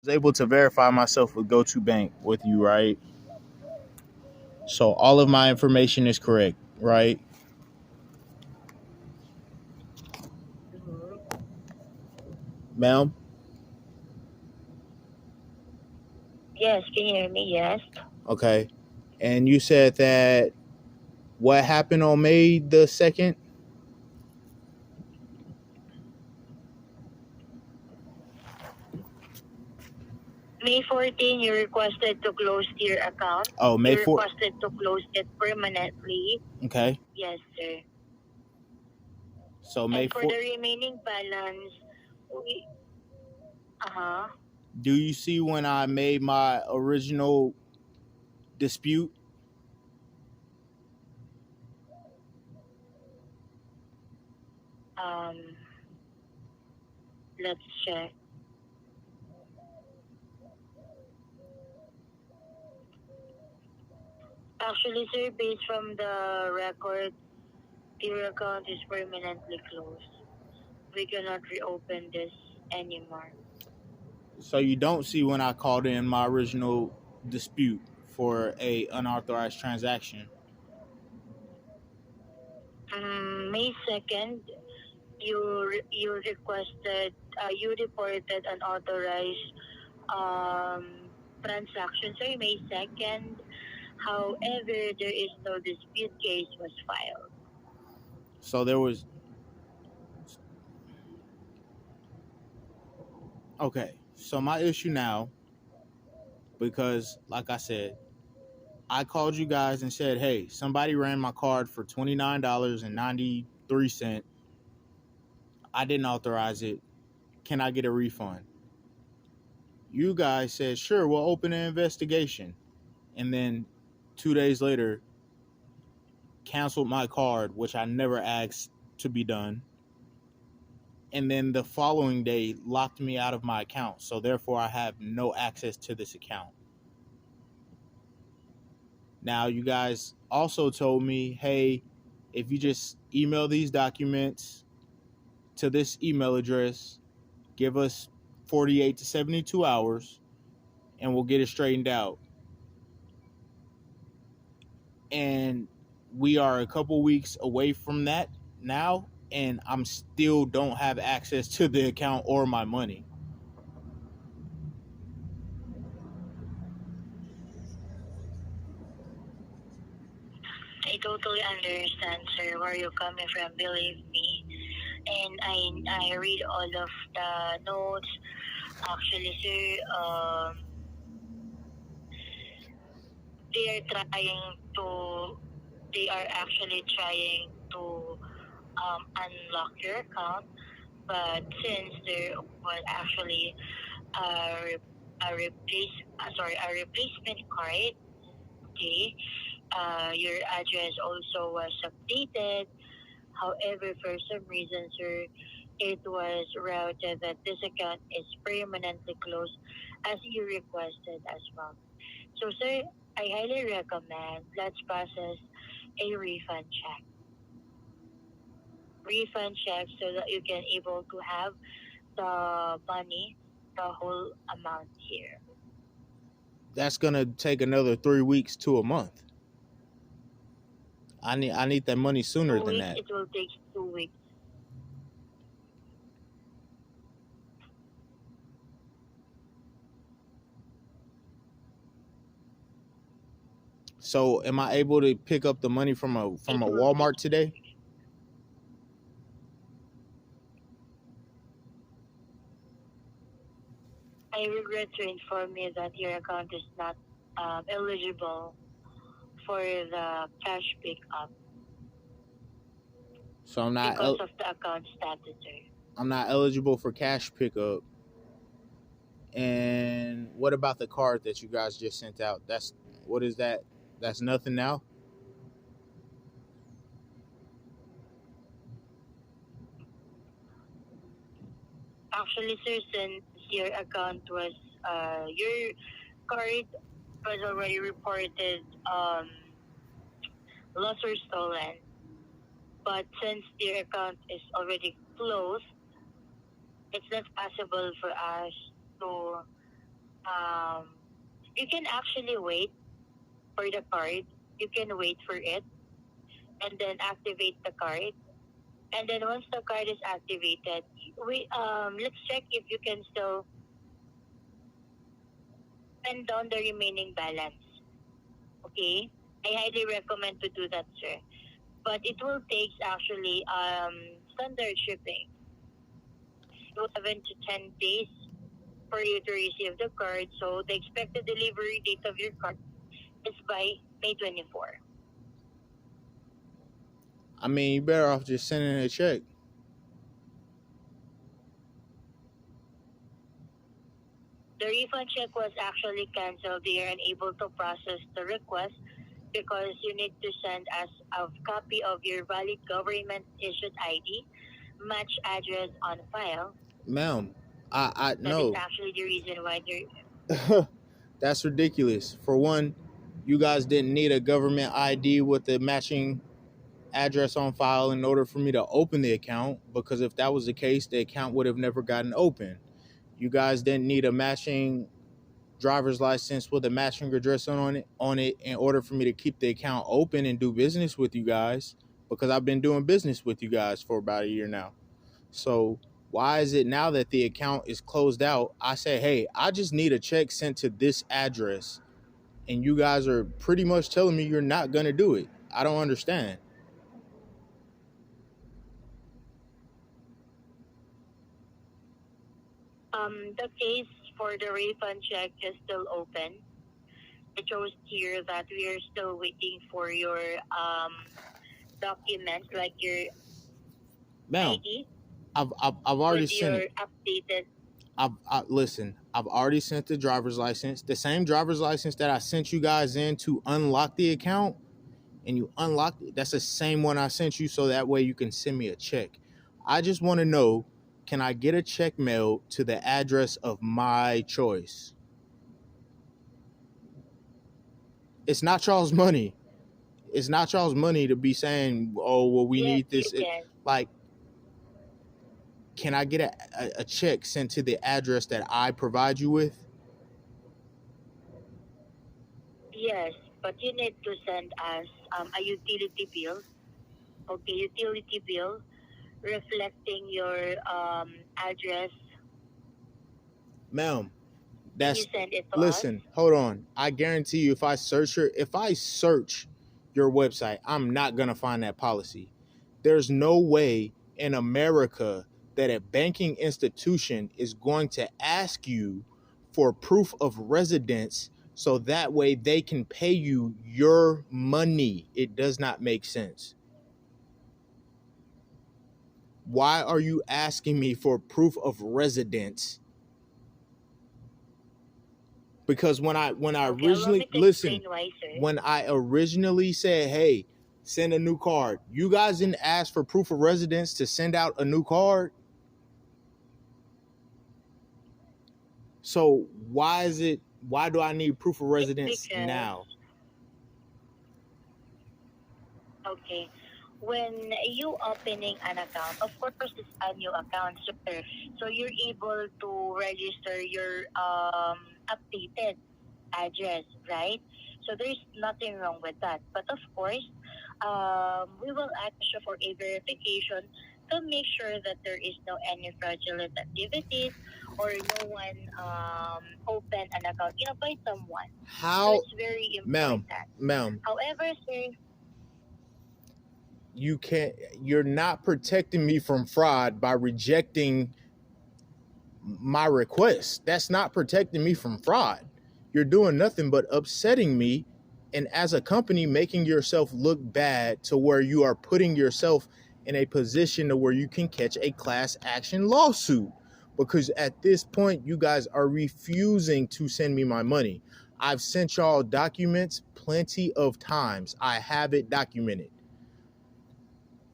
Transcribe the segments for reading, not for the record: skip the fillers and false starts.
Was able to verify myself with GoToBank with you, right? So all of my information is correct, right? Mhm. Ma'am? Yes, can you hear me? Yes. Okay. And you said that what happened on May the 2nd? May 14, you requested to close your account. Oh, May You 4th. requested to close it permanently. Okay. Yes, sir. So May And for the 4th. remaining balance, we, uh-huh. Do you see when I made my original dispute? Um, let's check. Actually, sir, based from the record, your account is permanently closed. We cannot reopen this anymore. So you don't see when I called in my original dispute for a unauthorized transaction. May 2nd, you requested, you reported unauthorized transaction, sir, May 2nd. However, there is no dispute case was filed. So there was okay. So my issue now, because like I said, I called you guys and said, hey, somebody ran my card for $29.93. I didn't authorize it. Can I get a refund? You guys said, sure, we'll open an investigation. And then 2 days later, canceled my card, which I never asked to be done. And then the following day, locked me out of my account. So therefore, I have no access to this account. Now, you guys also told me, hey, if you just email these documents to this email address, give us 48 to 72 hours, and we'll get it straightened out. And we are a couple weeks away from that now, and I'm still don't have access to the account or my money. I totally understand, sir, where you're coming from, believe me. And I read all of the notes. Actually, sir, they are trying to, they are actually trying to unlock your account, but since there was actually a, a replacement card, okay, your address also was updated. However, for some reason, sir, it was routed that this account is permanently closed as you requested as well. So, sir, I highly recommend let's process a refund check so that you can able to have the money, the whole amount here. That's gonna take another 3 weeks to a month. I need that money sooner Two than weeks, that. it will take 2 weeks. So am I able to pick up the money from a It will take Walmart today? 2 weeks. I regret to inform you that your account is not eligible for the cash pickup So I'm not because of the account status, sir. I'm not eligible for cash pickup. And what about the card that you guys just sent out? That's what is that? That's nothing now. Actually, sir, since your account was, your card was already reported lost or stolen, but since your account is already closed, it's not possible for us to you can actually wait for the card. You can wait for it and then activate the card. And then once the card is activated, we let's check if you can still spend down the remaining balance. Okay? I highly recommend to do that, sir. But it will take actually standard shipping. 7 to 10 days for you to receive the card. So the expected delivery date of your card is by May 24. I mean, you better off just sending a check. The refund check was actually canceled. They are unable to process the request because you need to send us a copy of your valid government issued ID, match address on file. Ma'am, I That no. is actually the reason why you're. That's ridiculous. For one, you guys didn't need a government ID with the matching address on file in order for me to open the account, because if that was the case, the account would have never gotten open. You guys didn't need a matching driver's license with a matching address on it in order for me to keep the account open and do business with you guys, because I've been doing business with you guys for about a year now. So why is it now that the account is closed out, I say, hey, I just need a check sent to this address, and you guys are pretty much telling me you're not going to do it? I don't understand. The case for the refund check is still open. It shows here that we are still waiting for your documents like your Ma'am, ID I've already with sent your it. updated. Listen, I've already sent the driver's license, the same driver's license that I sent you guys in to unlock the account, and you unlocked it. That's the same one I sent you, so that way you can send me a check. I just want to know, can I get a check mailed to the address of my choice? It's not y'all's money. It's not y'all's money to be saying, oh, well, we Yes, need this. you can. Like, can I get a check sent to the address that I provide you with? Yes, but you need to send us a utility bill. Okay, utility bill reflecting your address. Ma'am, Can that's you send it to us? listen, hold on. I guarantee you, if I search your website, I'm not gonna find that policy. There's no way in America that a banking institution is going to ask you for proof of residence so that way they can pay you your money. It does not make sense. Why are you asking me for proof of residence? Because when I Okay, allow originally me to listen, explain why, sir. when I originally said, hey, send a new card, you guys didn't ask for proof of residence to send out a new card. So why do I need proof of It's residence because now? okay, when you opening an account, of course it's a new account, sir. So you're able to register your updated address, right? So there's nothing wrong with that. But of course, we will ask you for a verification to make sure that there is no any fraudulent activities or no one open an account, by someone. So How, it's very important. ma'am, However, sir, you're not protecting me from fraud by rejecting my request. That's not protecting me from fraud. You're doing nothing but upsetting me, and as a company making yourself look bad to where you are putting yourself in a position to where you can catch a class action lawsuit, because at this point you guys are refusing to send me my money. I've sent y'all documents plenty of times. I have it documented.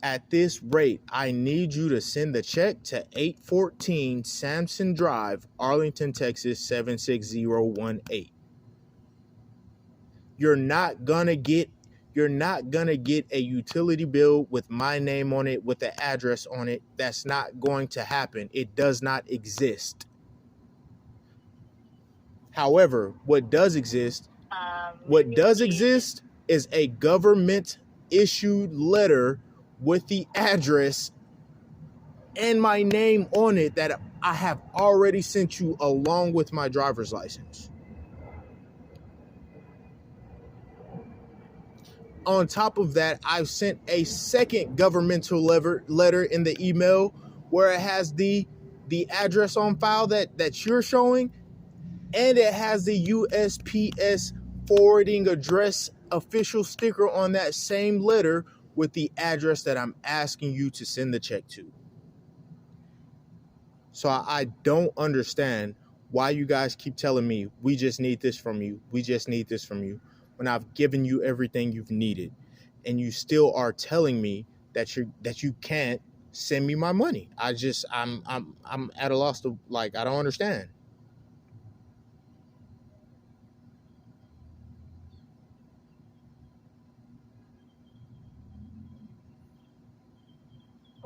At this rate, I need you to send the check to 814 Samson Drive, Arlington, Texas 76018. You're not gonna get a utility bill with my name on it, with the address on it. That's not going to happen. It does not exist. However, what does exist is a government issued letter with the address and my name on it that I have already sent you along with my driver's license. On top of that, I've sent a second governmental letter in the email where it has the address on file that you're showing, and it has the USPS forwarding address official sticker on that same letter with the address that I'm asking you to send the check to. So I don't understand why you guys keep telling me we just need this from you. We just need this from you, when I've given you everything you've needed, and you still are telling me that you can't send me my money. I'm at a loss to, like, I don't understand.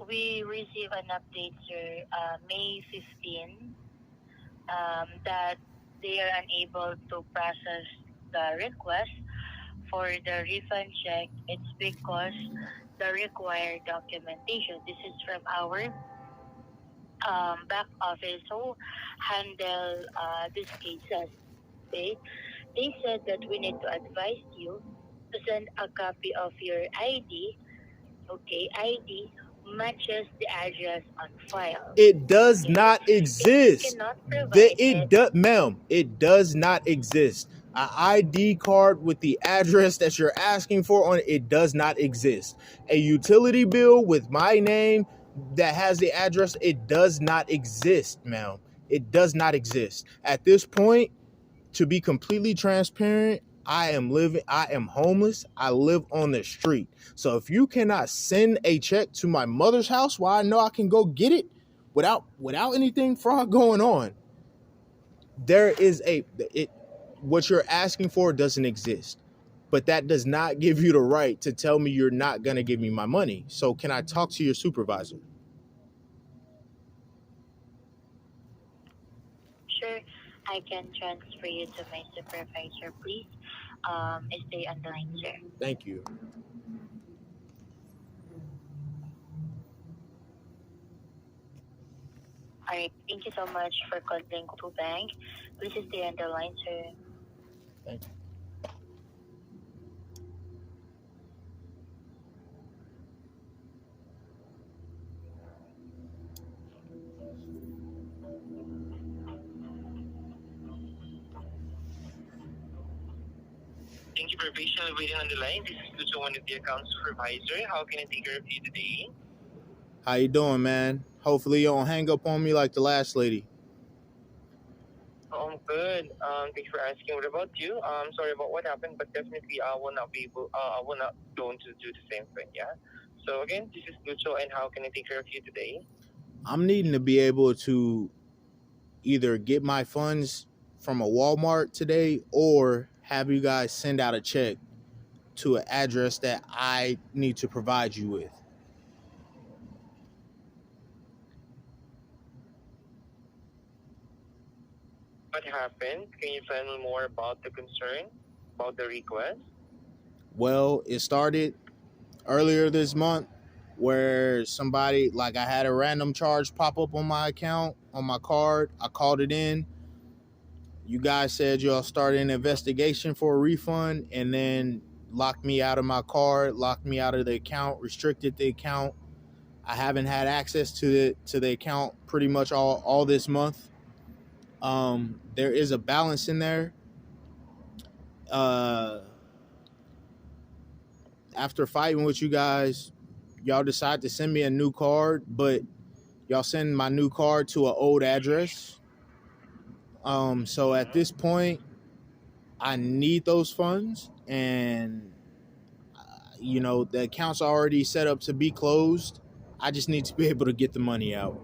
We received an update, sir, May 15, that they are unable to process the request for the refund check. It's because the required documentation. This is from our back office who handle these cases. Okay? They said that we need to advise you to send a copy of your ID. Okay, ID matches the address on file. It does not exist. Ma'am, it does not exist. An ID card with the address that you're asking for on it does not exist. A utility bill with my name that has the address, it does not exist, ma'am. It does not exist. At this point, to be completely transparent, I am homeless. I live on the street. So if you cannot send a check to my mother's house where I know I can go get it without anything fraud going on, what you're asking for doesn't exist. But that does not give you the right to tell me you're not going to give me my money. So can I talk to your supervisor? Sure, I can transfer you to my supervisor, please. Stay on the line, sir. Thank you. All right, thank you so much for calling to bank. Please stay on the line, sir. Thank you. Thank you for patiently waiting on the line. This is Lucho, one of the account supervisor. How can I take care of you today? How you doing, man? Hopefully you don't hang up on me like the last lady. Oh, I'm good. Thanks for asking. What about you? Sorry about what happened, but definitely I will not going to do the same thing, yeah? So again, this is Lucho, and how can I take care of you today? I'm needing to be able to either get my funds from a Walmart today or have you guys send out a check to an address that I need to provide you with. What happened? Can you tell me more about the concern, about the request? Well, it started earlier this month where somebody, like, I had a random charge pop up on my account, on my card. I called it in. You guys said y'all started an investigation for a refund and then locked me out of my card, locked me out of the account, restricted the account. I haven't had access to the account pretty much all this month. There is a balance in there. After fighting with you guys, y'all decide to send me a new card, but y'all send my new card to an old address. So at this point, I need those funds, and the account's already set up to be closed. I just need to be able to get the money out.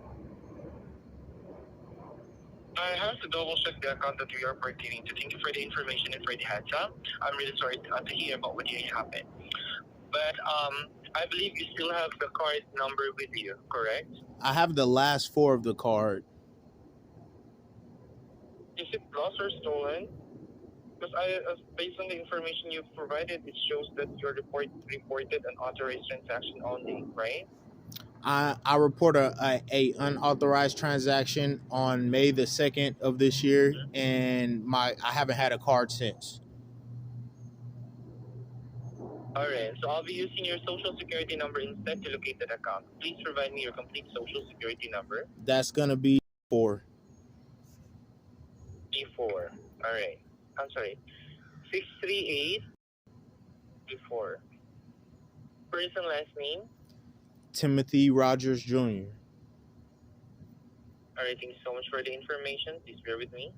I have to double check the account that we are pertaining to. Thank you for the information and for the heads up. I'm really sorry to hear about what happened. But I believe you still have the card number with you, correct? I have the last four of the card. Is it lost or stolen? Because based on the information you provided, it shows that you reported an authorized transaction only, right? I report a unauthorized transaction on May the 2nd of this year, and I haven't had a card since. Alright, so I'll be using your social security number instead to locate that account. Please provide me your complete social security number. That's gonna be for E4. Alright. I'm sorry. 63824. First and last name. Timothy Rogers Jr. Alright, thank you so much for the information. Please bear with me.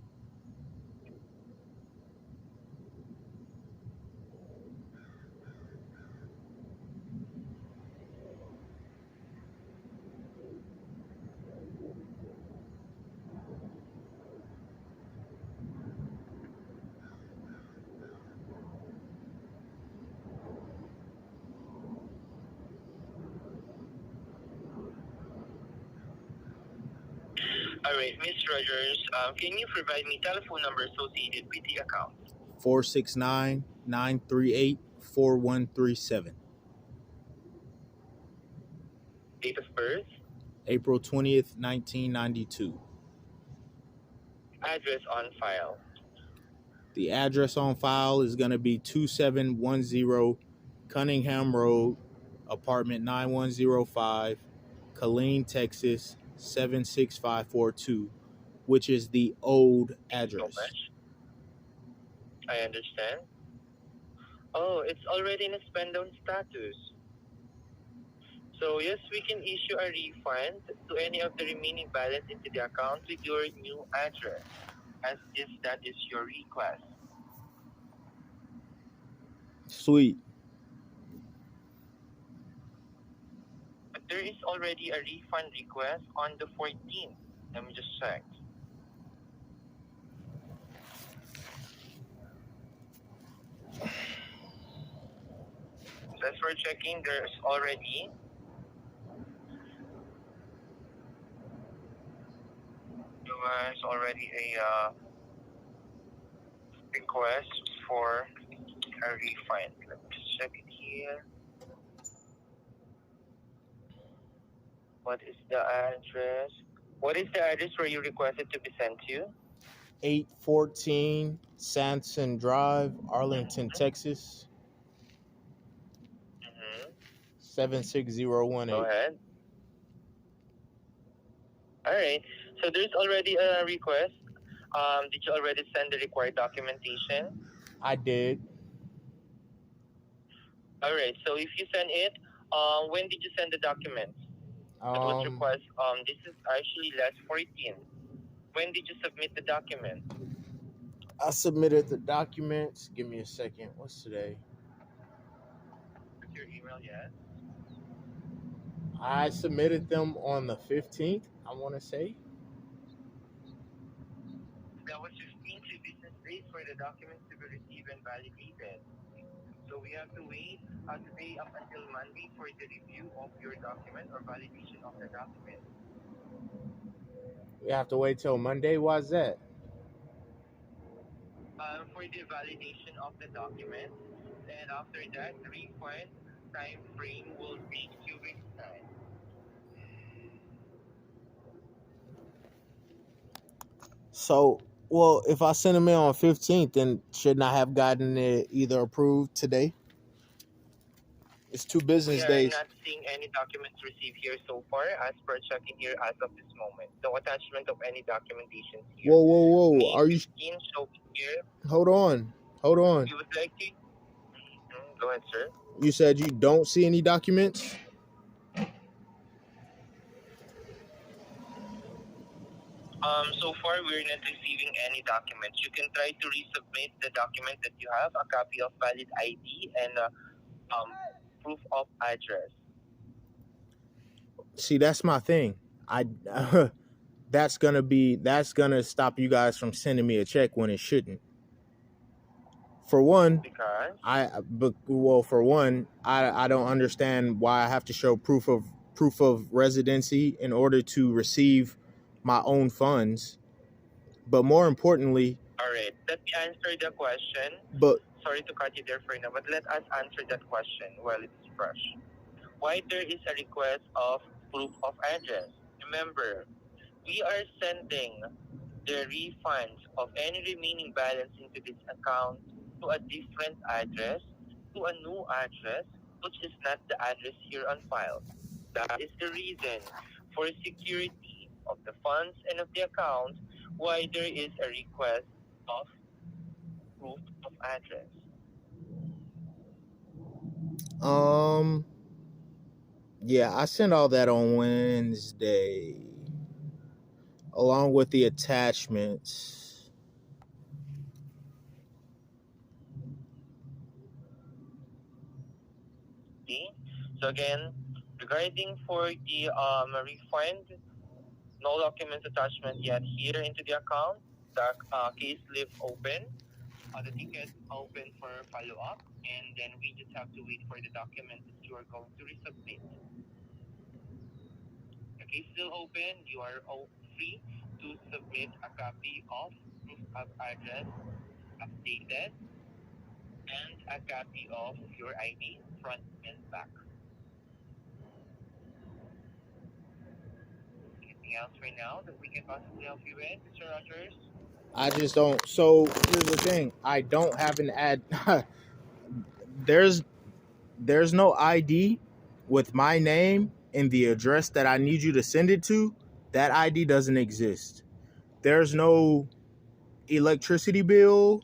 Alright, Ms. Rogers, can you provide me telephone number associated with the account? 469-938-4137. Date of birth, April 20th, 1992. address on file. The address on file is going to be 2710 Cunningham Road, apartment 9105, Killeen, Texas 76542, which is the old address. So much. I understand. Oh, it's already in a spend down status. So yes, we can issue a refund to any of the remaining balance into the account with your new address, as if that is your request. Sweet. But there is already a refund request on the 14th. Let me just check. As for checking, there's already a request for a refund. Let me just check it here. What is the address? What is the address where you requested to be sent to? 814 Sanson Drive, Arlington, Texas 76018. Go ahead. Alright, so there's already a request. Did you already send the required documentation? I did. Alright, so if you send it, when did you send the documents? That was request. This is actually last 14. When did you submit the document? I submitted the documents. Give me a second. What's today? With your email yet? I submitted them on the 15th, I want to say. That was 15 business days for the documents to be received and validated. So we have to wait today up until Monday for the review of your document or validation of the document. We have to wait till Monday? Why is that? For the validation of the document, and after that, the refund time frame will be 2 weeks time. So, well, if I send them in on 15th, then shouldn't I have gotten it either approved today? It's 2 business days. We are not seeing any documents received here so far, as per checking here as of this moment. No attachment of any documentation here. Whoa. Are you... Show here. Hold on. You would like to... Go ahead, sir. You said you don't see any documents? So far, we're not receiving any documents. You can try to resubmit the document that you have, a copy of valid ID and proof of address. See, that's my thing. That's gonna stop you guys from sending me a check when it shouldn't. For one, Because I don't understand why I have to show proof of residency in order to receive my own funds But more importantly, All right. Let me answer the question. but Sorry to cut you there for now, but let us answer that question while it's fresh. Why there is a request of proof of address? Remember, we are sending the refunds of any remaining balance into this account to a different address, to a new address, which is not the address here on file. That is the reason for security of the funds and of the account why there is a request of proof of address. yeah, I sent all that on Wednesday along with the attachments. Okay? So again, regarding for the refund, no documents attachment yet here into the account. The case leave open. The ticket open for follow-up, and then we just have to wait for the document that you are going to resubmit. The case still open. You are free to submit a copy of proof of address updated and a copy of your ID front and back. Anything else right now that we can possibly help you with, Mr. Rogers? I just don't. So here's the thing: I don't have an ad. there's no ID with my name and the address that I need you to send it to. That ID doesn't exist. There's no electricity bill,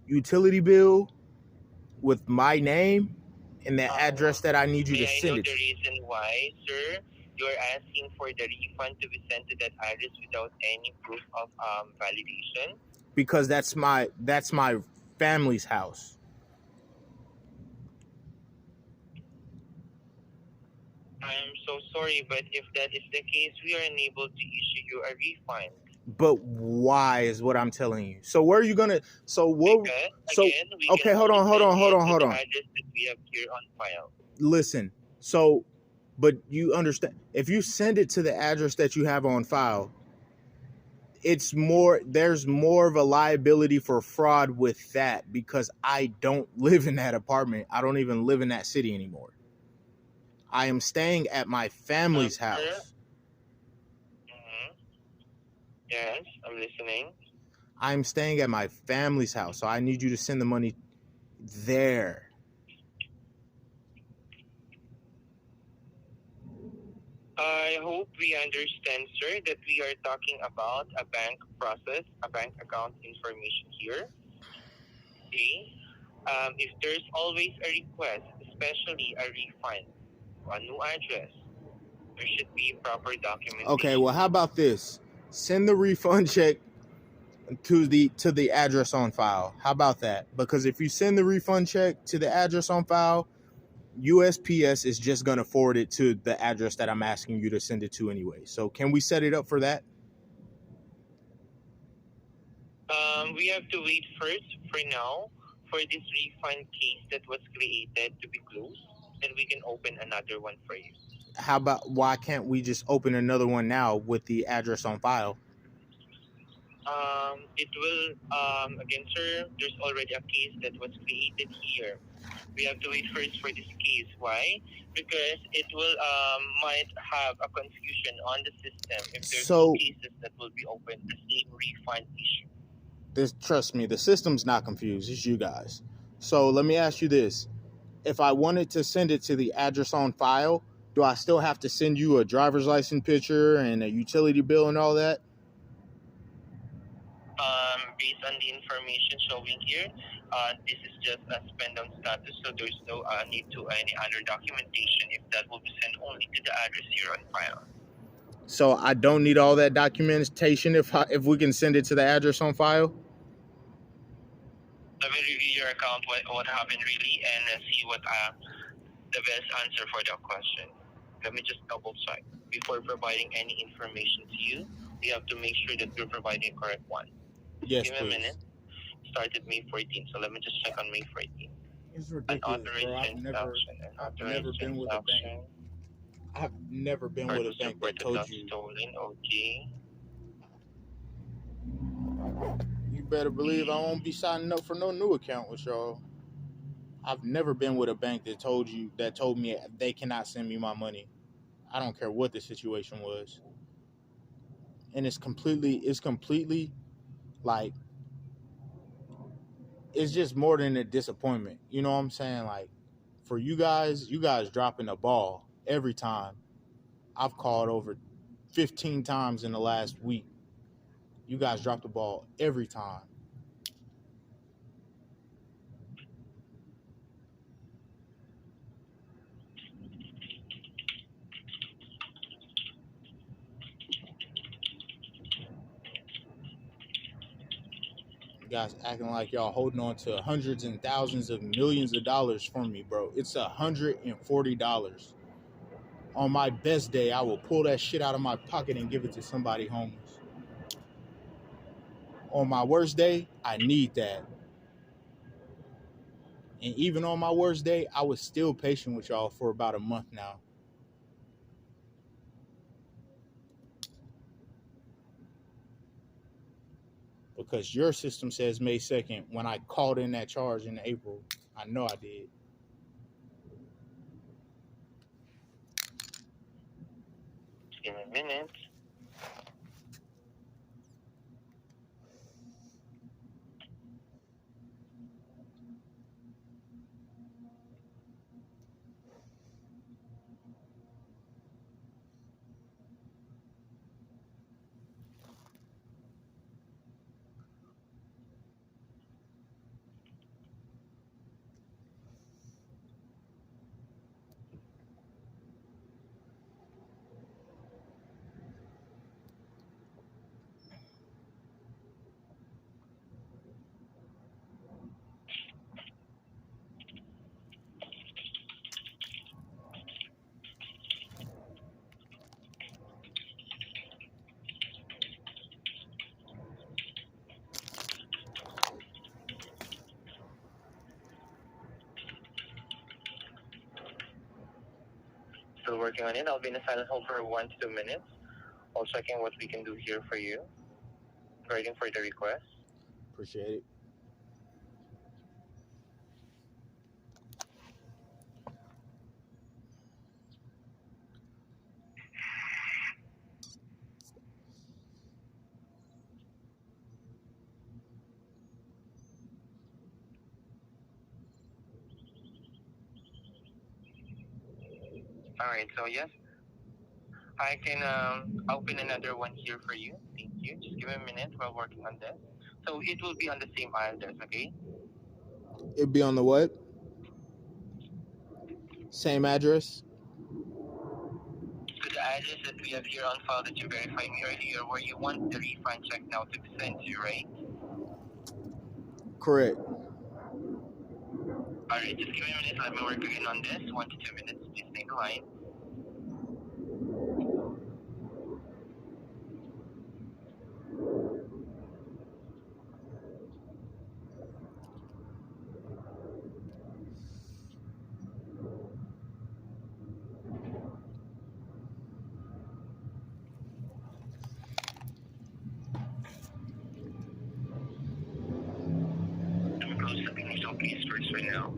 utility bill with my name and the address that I need you to May I send know it the to. reason why, sir, you are asking for the refund to be sent to that address without any proof of validation? Because that's my family's house. I'm so sorry, but if that is the case, we are unable to issue you a refund. But why is what I'm telling you. So where are you gonna? So what? Because, So again, we okay, can hold only on. send it to the address that we have here on file. Listen. So, but you understand? If you send it to the address that you have on file, it's more. There's more of a liability for fraud with that because I don't live in that apartment. I don't even live in that city anymore. I am staying at my family's Sir? house. Yes, I'm listening. I'm staying at my family's house, so I need you to send the money there. I hope we understand, sir, that we are talking about a bank process, a bank account information here. Okay? If there's always a request, especially a refund, a new address, there should be proper documentation. Okay, well, how about this? Send the refund check to the address on file. How about that? Because if you send the refund check to the address on file, USPS is just going to forward it to the address that I'm asking you to send it to anyway. So can we set it up for that? We have to wait first for now for this refund case that was created to be closed, then we can open another one for you. How about why can't we just open another one now with the address on file? It will, again, sir, there's already a case that was created here. We have to wait first for this case. Why? Because it will might have a confusion on the system if there's two cases that will be open, the same refund issue. Trust me, the system's not confused. It's you guys. So let me ask you this. If I wanted to send it to the address on file, do I still have to send you a driver's license picture and a utility bill and all that? Based on the information showing here, this is just a spend on status, so there's no need to any other documentation if that will be sent only to the address here on file. So I don't need all that documentation if we can send it to the address on file? Let me review your account, what happened really, and see what the best answer for that question. Let me just double check. Before providing any information to you, we have to make sure that we're providing the correct one. Yes, give me a minute. Started May 14, so let me just check on May 14. It's ridiculous, bro. I've never been with a bank. I've never been with a bank that told you. Stolen, okay. You better believe I won't be signing up for no new account with y'all. I've never been with a bank that told me they cannot send me my money. I don't care what the situation was. And it's completely like it's just more than a disappointment. You know what I'm saying? Like for you guys dropping the ball every time. I've called over 15 times in the last week. You guys drop the ball every time. You guys acting like y'all holding on to hundreds and thousands of millions of dollars from me, bro. It's $140. On my best day, I will pull that shit out of my pocket and give it to somebody homeless. On my worst day, I need that. And even on my worst day, I was still patient with y'all for about a month now. Because your system says May 2nd when I called in that charge in April. I know I did. Give me a minute. Still working on it. I'll be in a silent hold for 1 to 2 minutes. I'll checking what we can do here for you. Waiting for the request. Appreciate it. Alright, so yes, I can open another one here for you. Thank you. Just give me a minute while working on this. So it will be on the same address, okay? It'd be on the what? Same address? So the address that we have here on file that you verified me earlier, where you want the refund check now to be sent to, right? Correct. Alright, just give me a minute. Let me work again on this. 1 to 2 minutes. Please stay in the line. Let me close the initial case first right now.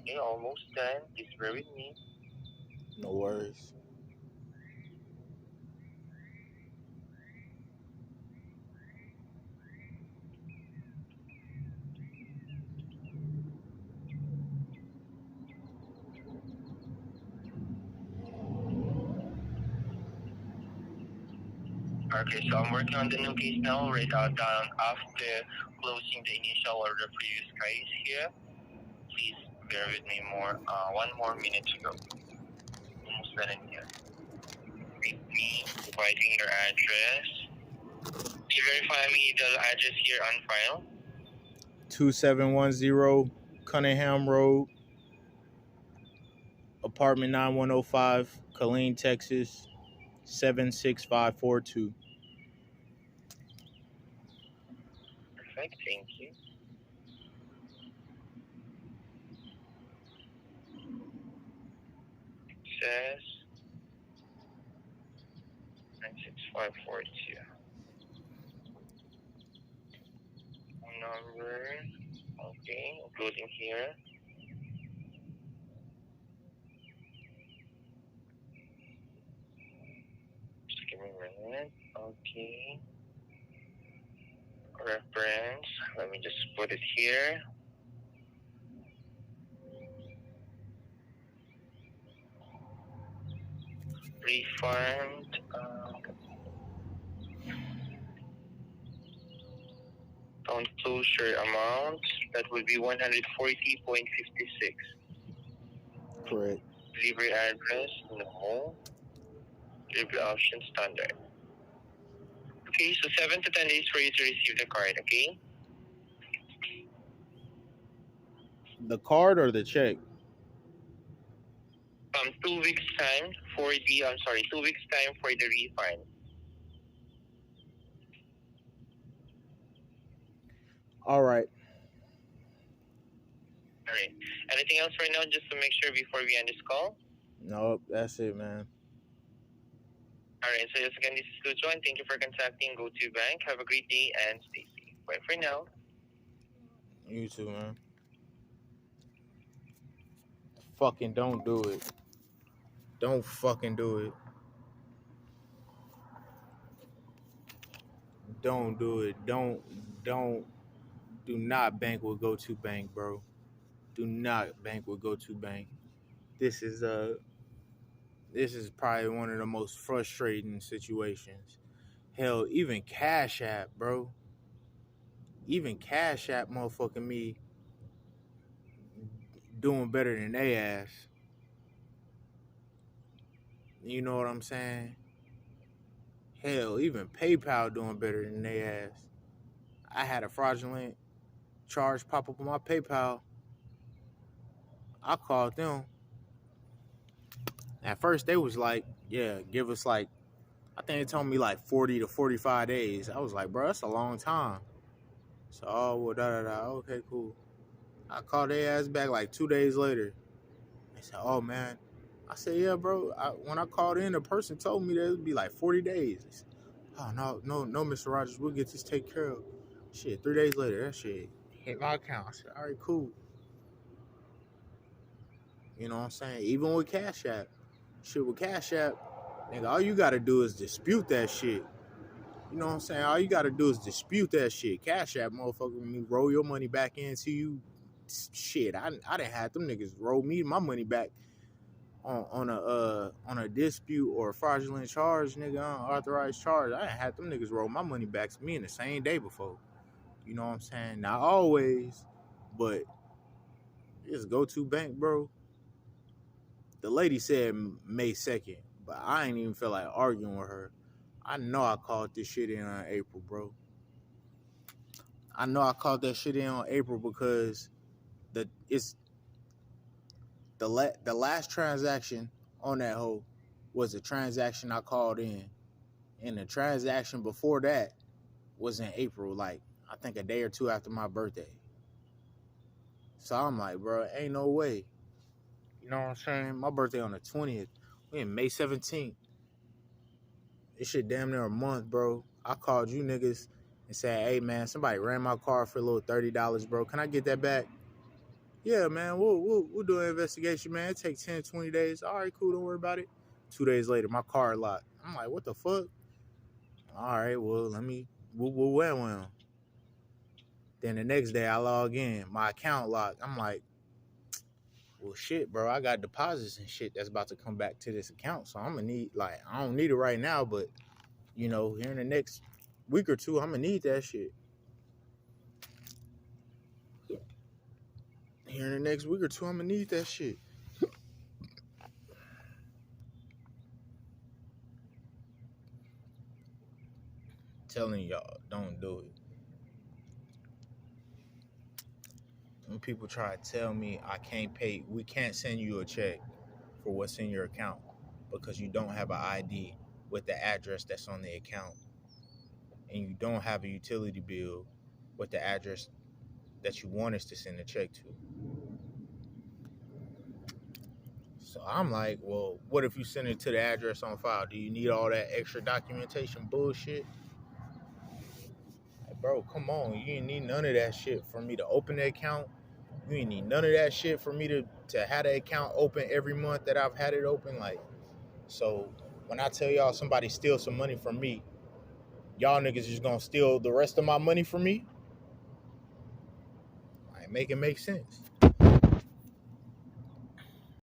Okay, almost done. Please bear with me. No worries. Okay, so I'm working on the new case now, right down after closing the initial or the previous case here. Please bear with me one more minute to go. Almost done in here. With me providing your address. Can you verify me the address here on file? 2710 Cunningham Road, apartment 9105, Killeen, Texas 76542. Perfect, thank you. It says 96542. Number, okay, including here. Just give me a minute. Okay. Reference. Let me just put it here. Refund. Account closure amount. That would be 140.56. Correct. Delivery address. No. Delivery option standard. Okay, so 7 to 10 days for you to receive the card, okay? The card or the check? 2 weeks time for the, 2 weeks time for the refund. All right. All right. Anything else right now, just to make sure before we end this call? Nope, that's it, man. All right. So, yes, again, this is Lucho, and thank you for contacting GoToBank. Have a great day and stay safe. Bye for now. You too, man. Fucking don't do it. Don't fucking do it. Don't do it. Do not bank with GoToBank, bro. Do not bank with GoToBank. This is probably one of the most frustrating situations. Hell, even Cash App, bro. Even Cash App motherfucking me doing better than they ass. You know what I'm saying? Hell, even PayPal doing better than they ass. I had a fraudulent charge pop up on my PayPal. I called them. At first, they was like, yeah, give us like, I think they told me like 40 to 45 days. I was like, bro, that's a long time. So, oh, well, okay, cool. I called their ass back like 2 days later. They said, oh, man. I said, yeah, bro. When I called in, the person told me that it would be like 40 days. They said, oh, no, Mr. Rogers, we'll get this taken care of. Shit, 3 days later, that shit hit my account. I said, all right, cool. You know what I'm saying? Even with Cash App. Shit, with Cash App, nigga, all you got to do is dispute that shit. You know what I'm saying? All you got to do is dispute that shit. Cash App, motherfucker, when you roll your money back into you. Shit, I didn't have them niggas roll me my money back on a dispute or a fraudulent charge, nigga, unauthorized charge. I didn't have them niggas roll my money back to me in the same day before. You know what I'm saying? Not always, but just GoToBank, bro. The lady said May 2nd, but I ain't even feel like arguing with her. I know I called this shit in on April, bro. I know I called that shit in on April because the last transaction on that hoe was a transaction I called in. And the transaction before that was in April, like I think a day or two after my birthday. So I'm like, bro, ain't no way. You know what I'm saying? My birthday on the 20th. We in May 17th. This shit damn near a month, bro. I called you niggas and said, hey, man, somebody ran my car for a little $30, bro. Can I get that back? Yeah, man, we'll do an investigation, man. It takes 10, 20 days. All right, cool, don't worry about it. 2 days later, my car locked. I'm like, what the fuck? All right, well, we'll wait with him. Then the next day, I log in. My account locked. I'm like, well, shit, bro. I got deposits and shit that's about to come back to this account. So I'm going to need, like, I don't need it right now, but You know, here in the next week or two, I'm gonna need that shit. Here in the next week or two, I'm gonna need that shit. Telling y'all, don't do it. When people try to tell me I can't pay, we can't send you a check for what's in your account because you don't have an ID with the address that's on the account, and you don't have a utility bill with the address that you want us to send a check to. So I'm like, well, what if you send it to the address on file? Do you need all that extra documentation bullshit? Like, bro, come on. You ain't need none of that shit for me to open the account. You ain't need none of that shit for me to have the account open every month that I've had it open. Like, so when I tell y'all somebody steal some money from me, y'all niggas just gonna steal the rest of my money from me? Like, make it make sense.